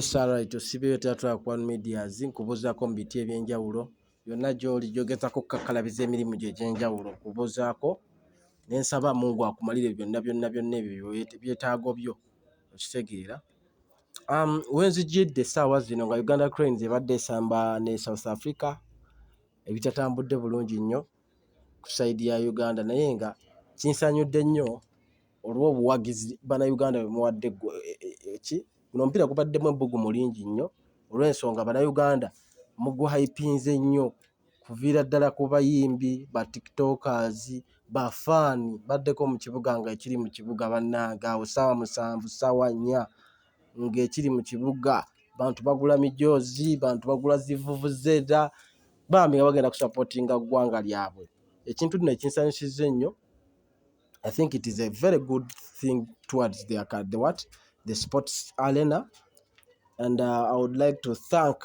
Alright, osibeyo teatral kwa media nkubuzaako mu biti ebyenjawulo byonna gy'oli gy'ogezaako okukakkalabiza emirimu gye egy'enjawulo nkubuzaako ne nsaba Mungu akumalire byonna ebyo byetaago byo okitegeera. Wenzijjidde essaawa zino nga Uganda Cranes ebadde esamba ne South Africa ebitatambudde bulungi nnyo ku sayidi ya Uganda, naye nga kinsanyudde nnyo olw'obuwagizi bannayuganda bemuwadde guno omupiira gubaddemu ebbugumu lingi nnyo olw'ensonga bannayuganda muguhypinze nnyo kuviira ddala ku bayimbi ba tiktokers bafaani baddeko mu kibuga nga ekiri mu kibuga bannange awo ssaawa 7 ssaawa 4 ng'ekiri mu kibuga bantu bagula mijoozi, bantu bagula zivuvuzera bambi nga bagenda kusupportinga ggwanga lyabwe. Ekintu nno ekinsanyusizza ennyo, I think it is a very good thing towards the sports arena, and I would like to thank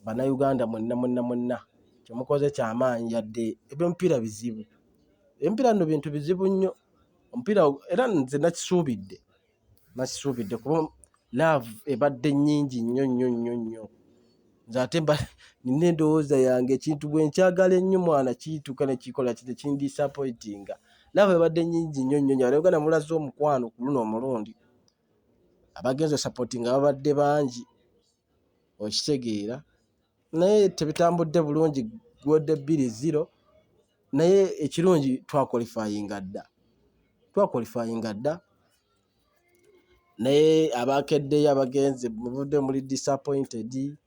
bannayuganda mwenna kyemukoze kyamaanyi yadde eby'omupiira bizibu. Empiira nno bintu bizibu nnyo, omupiira era nze nakisuubidde kuba love ebadde nnyingi nnyo nze ate nina endowooza yange ekintu bwe nkyagala ennyo mwana kiyituuka ne kikola kindisappointinga. Love ebadde nnyingi nnyo Abanyuganda mulaze omukwano ku luno omulundi, abagenze supportinga babadde bangi okitegeera, naye tebitambudde bulungi, gwodde 2-0, naye ekirungi twakwalifyinga dda naye abakeddeyo abagenze muvudde muri disappointed,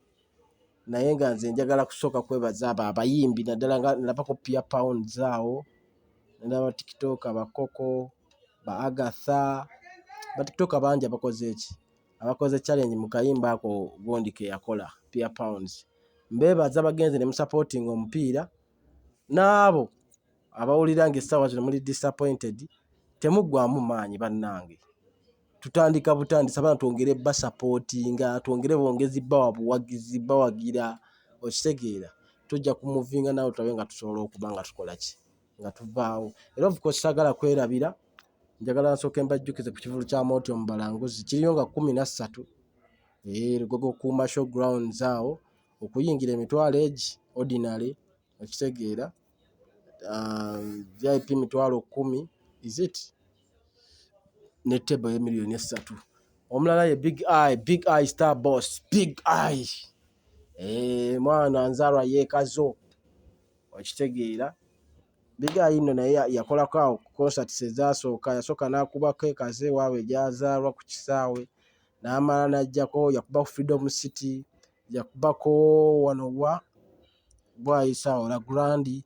naye nga nze njagala kusooka kwebaza abo abayimbi naddala nga nalabako Pia Pounds awo, nalaba tiktok bakoko ba Agatha, ba tiktok bangi abakoze challenge mu kayimba ako gondi ke yakola Pia Pounds. Mbebaza abagenze ne musupporting omupiira, n'abo abawulira ng'essaawa zino muli disappointed temuggwaamu maanyi bannange, tutandika butandisa bana twongere basupportinga, twongere bongezi bawa buwagizi bawagira okitegeera, tujja kumuvinga nawe tulabe nga tusobola okuba nga tukola ki nga tuvaawo. Era of course sagala kwerabira, njagala nsooke mbajjukize ku kivulu kya Motyo mu Balanguzi kiriyo nga 13 Lugogo Kuma Showgrounds awo, okuyingira emitwalo egi ordinary okitegeera, VIP mitwalo 10 is it ne table y'emiliyoni 3. Omulala ye Big Eye Star Boss, Big Eye mwana nzalwa yeekazo okitegeera. Big Eye nno naye yakolako awo concerts ezasooka, yasooka n'akubako ekaze waawe gyazaalwa ku kisaawe, n'amala n'ajjako yakuba ku Freedom City, yakubako wano bwayisaawo La Grandi,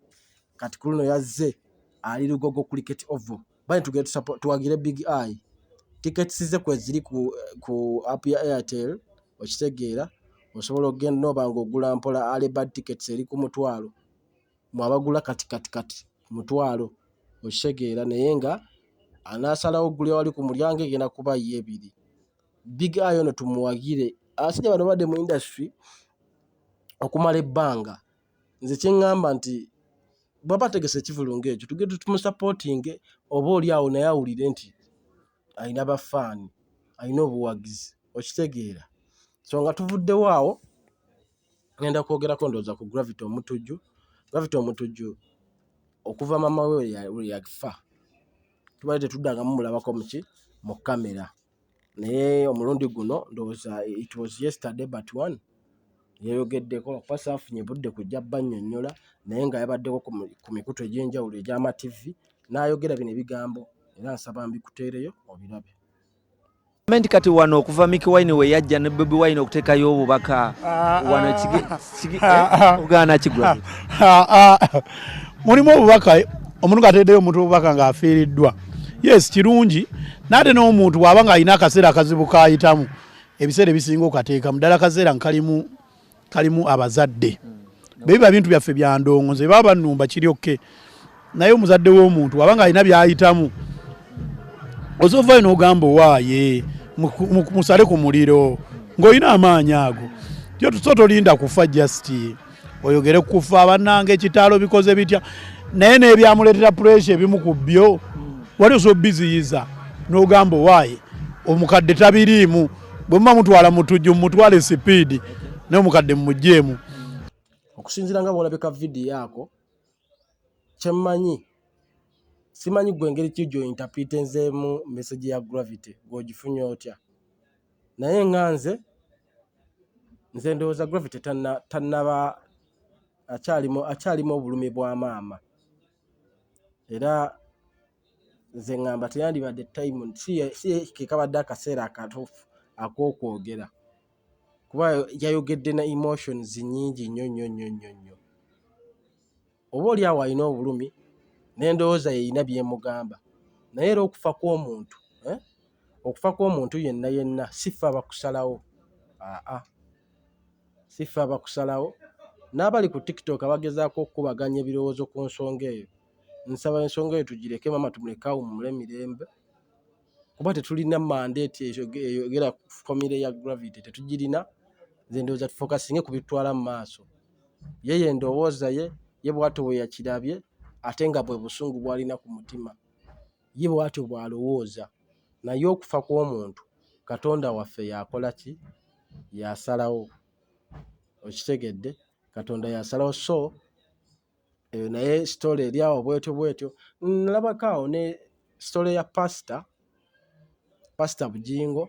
kati ku luno yazze ali Lugogo Cricket Oval. Bali tugende tuwagire Big Eye. Tickets ze kweziri ku app ya Airtel okitegeera, osobola okgenda n'oba ng'ogula mpola Alibad tickets eri ku mutwalo, mwabagula kati mutwalo okitegeera, naye nga anaasalawo gulya wali ku mulyango egenda kuba ye 2. Big Eye ono tumuwagire, asajja bano badde mu industry okumala ebbanga. Nze kyeŋŋamba nti bw'aba ategese ekivulu ng'ekyo tugende tumusupportinge, oba oli awo naye awulire nti alina bafaani, alina obuwagizi okitegeera. So nga tuvuddewo awo ngenda kwogerako ndowooza ku Gravity Omutujju okuva mama we yafa tubadde tetuddangamu mulabako mu kamera, naye omulundi guno ndowooza it was yesterday but one yeeyogeddeko kuba saafunye budde kujja bannyonnyola, naye nga yabaddeko ku mikutu egy'enjawulo egy'ama TV n'ayogera bino ebigambo, era nsaba mbikuteereyo obirabe. Gavumenti kati wano okuva Mickey Wine we yajja ne Bobi Wine okuteekayo obubaka wano Uganda kigwa mulimu obubaka, omuntu ateddeyo omuntu obubaka ng'afiiriddwa. Yes, kirungi n'ate n'omuntu bw'aba ng'alina akaseera akazibu k'ayitamu, ebiseera ebisinga okateeka mu ddala akaseera kalimu abazadde biba bintu byaffe bya ndongo, nze baba nnumba kiryokke, naye omuzadde w'omuntu bw'aba ng'alina by'ayitamu osovayo n'ogamba owaaye musale ku muliro ng'olina amaanyi ago, kyo tolinda kufa just oyogere kufa bannange ekitaalo bikoze bitya, naye n'ebyamuleetera pressure ebimu ku byo wali osobbiziyiza n'ogamba owaaye omukadde tabiriimu bwe mutwala mutujju mutwale speed ne mukadde mujjeemu. Okusinzira nga bwolabika video yako kyemmanyi simanyi gwe engeri ki gy'ointerprete nzeemu message ya Gravity gw'ogifunye otya, naye nga nze ndowooza Gravity tannaba akyalimu obulumi bwa maama, era nze ngamba teyandibadde time si kekabadde akaseera akatuufu ak'okwogera, kuba yayogedde na emotions nyingi nnyo. Oba oli awo alina obulumi n'endowooza yeyina byemugamba, naye era okufa kw'omuntu yenna sifa abakusalawo, sifa abakusalawo. N'abali ku TikTok abagezaako okukubaganya ebirowoozo ku nsonga eyo, nsaba ensonga eyo tugireke maama, tumuleke awummule mirembe, kuba tetulina mandate eyogera ku famire ya Gravity, tetugirina. Nze ndowooza tufokasinge kubitwala mu maaso, ye endowooza ye bw'atyo bwe yakirabye, ate nga bwe busungu bw'alina ku mutima, ye bw'atyo bw'alowooza. Naye okufa kw'omuntu Katonda waffe yakola ki? Yasalawo. Okitegedde? Katonda yasalawo. So naye story eri awo bwetyo. Nalabako awo ne story ya Pastor Bugingo.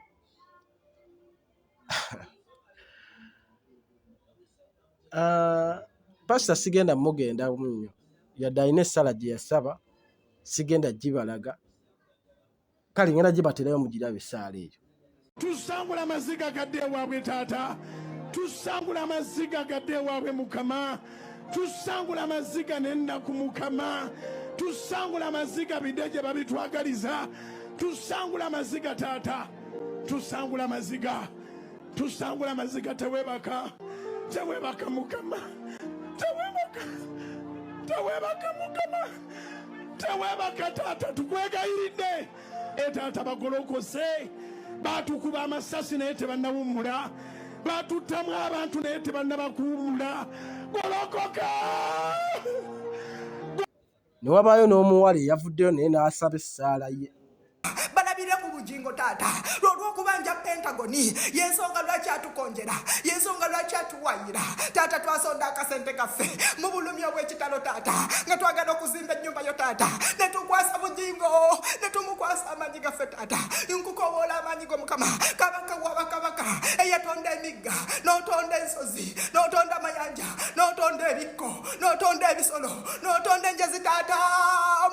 Pastor sigenda mugenda nnyo, yadde alina essala gye yasaba, sigenda gibalaga, kale ngenda gibaterayo mugirabe essaala eyo. Tusangula amaziga gadde ewaabwe taata, tusangula amaziga gadde ewaabwe Mukama, tusangula amaziga n'ennaku Mukama, tusangula amaziga bidde gye babitwagaliza, tusangula amaziga taata, tusangula amaziga tewebaka Mukama, tewebaka Mukama, tewebaka taata, tukwegayiridde. Taata bagolokose, batukuba amasasi naye tebannawummula, batuttamu abantu naye tebannabakuwummula, golokoka. Ne wabaayo n'omuwala eyavuddeyo naye n'asaba essaala ye. Balabire ku Bugingo taata lw'okubanja Pentagoni, yensonga lwaki atukonjera, yensonga lwaki atuwayira taata. Twasonda akasente kaffe mu bulumi obw'ekitalo taata, nga twagala okuzimba ennyumba yo taata, ne tukwasa Bugingo, ne tumukwasa amaanyi gaffe taata. Nkukowoola amaanyi go Mukama, kabaka w'abakabaka eyatonda emigga, n'otonda ensozi, n'otonda amayanja, n'otonda ebikko, n'otonda ebisolo, n'otonda enjezi taata.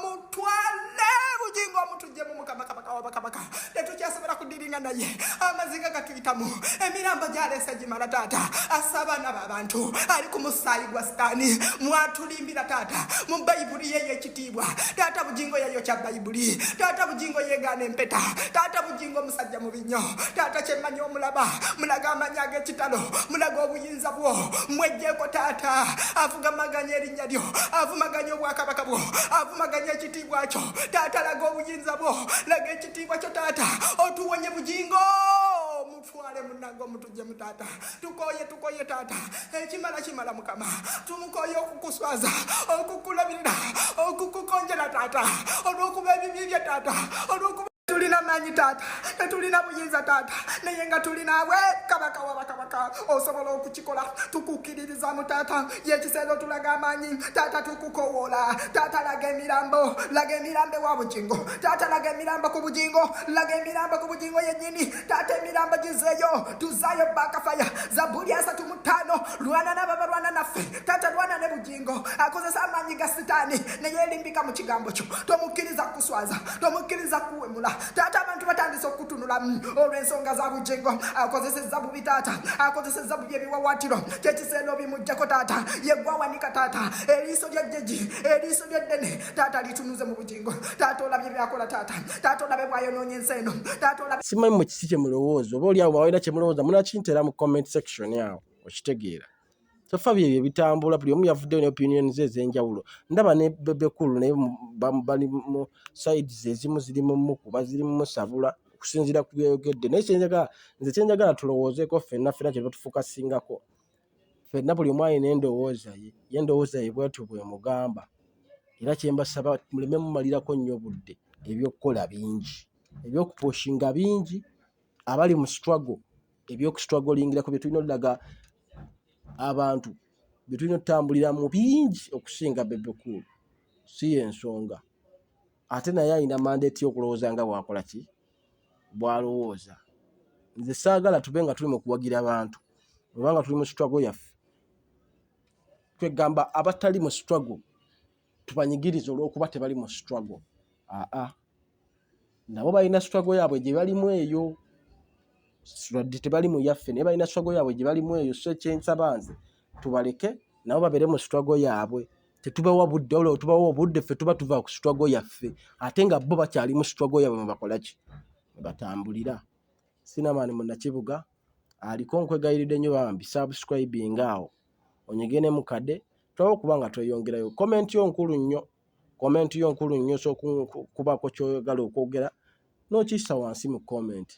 Mutwale Bugingo omutujje mu Mukama kabaka w'abakabaka, tetukyasobola kudiringa naye. Amaziga gatuyitamu, emirambo gyaleese gimala taata. Asabaana b'abantu ali ku musaayi gwa Sitaani, mwatulimbira taata mu Bayibuli ye ekitiibwa taata. Bugingo yayokya Bayibuli taata, Bugingo yeegaana empeta taata, Bugingo musajja mu binyo taata. Kyemmanyi omulaba, mulaga amanyi ag'ekitalo, mulaga obuyinza bwo, mwejjeeko taata. Avugamaganya erinnya lyo, avumaganya obwakabaka bwo, avumaganya ekitiibwa kyo taata. Laga obuyinza bwo, laga ekitiibwa kyo taata. Otuwonye Bugingo, mutwale munnange omutujje mu taata. Tukoye taata, ekimala Mukama. Tumukoye okukuswaza, okukulabirira, okukukonjera taata, olw'okuba ebibi bye taata, olw'okuba tulina maanyi taata, tetulina buyinza taata, naye nga tulinaawe kabaka w'abakabaka osobola okukikola. Tukukkiririza mu taata, yekiseera otulaga amaanyi taata, tukukowoola taata. Laga emirambo wa Bugingo taata, laga emirambo ku Bugingo, laga emirambo ku Bugingo yennyini taata. Emirambo gizeeyo, tuzaayo bakafaya. Zabuli 35, lwana n'ababalwana naffe taata, lwana ne Bugingo. Akozesa amaanyi ga Sitaani naye erimbika mu kigambo kyo. Tomukkiriza kuswaza, tomukkiriza kuwemula taata. Abantu batandise okutunula olw'ensonga za Bugingo. Akozesezza bubi taata, akozesezza bubi ebiwawaatiro. Kyekiseera obimuggyako taata, yeggwawanika taata. Eriiso lya jjeji, eriiso lya ddene taata litunuze mu Bugingo taata. Olabye byakola taata, taata olabye bw'ayonoonye ensi eno taata. Olabye Simanyi mu kisi kye mulowooza, oba oli awo awalina kye mulowooza munakintera mu comment section yawo okitegeera. Tofa byebyo bitambula, buli omu yavuddeyo ne opinions ez'enjawulo. Ndaba ne Bebekulu naye bali mu sides ezimu zirimu mukuba, zirimu musabula okusinziira ku byeyogedde. Naye kyenjagala tulowoozeeko ffenna kye batufokasingako. Ffenna buli omu alina endowooza ye, ye endowooza ye bwetyo bw'emugamba. Era kye mbasaba muleme mumalirako nnyo budde, eby'okukola bingi, eby'okupushinga bingi. Abali mu struggle ebyokustrugglingirako bye tulina oddaga abantu bye tulina otambulira mu bingi okusinga Bebe Cool. Si y'ensonga ate naye alina mandate y'okulowooza nga bwakola ki bwalowooza. Nze saagala tube nga tuli mu kuwagira abantu obanga tuli mu struggle yaffe twegamba abatali mu struggle tubanyigiriza olw'okuba tebali mu struggle. Nabo balina struggle yaabwe gye balimu eyo wadde tebali mu yaffe naye balina struggle yaabwe gye balimu eyo. So kyensaba nze tubaleke nabo babeere mu struggle yaabwe, tetubawa budde olwo tubawa obudde ffe tuba tuva ku struggle yaffe ate nga bo bakyali mu struggle yaabwe mwe bakola ki mwe batambulira. Sinamani Munnakibuga aliko nkwegayiridde nnyo bambi subscribing awo onyege ne mukadde tulabe okuba nga tweyongerayo. Comment yo nkulu nnyo so kubako ky'oyagala okwogera n'okissa wansi mu comment.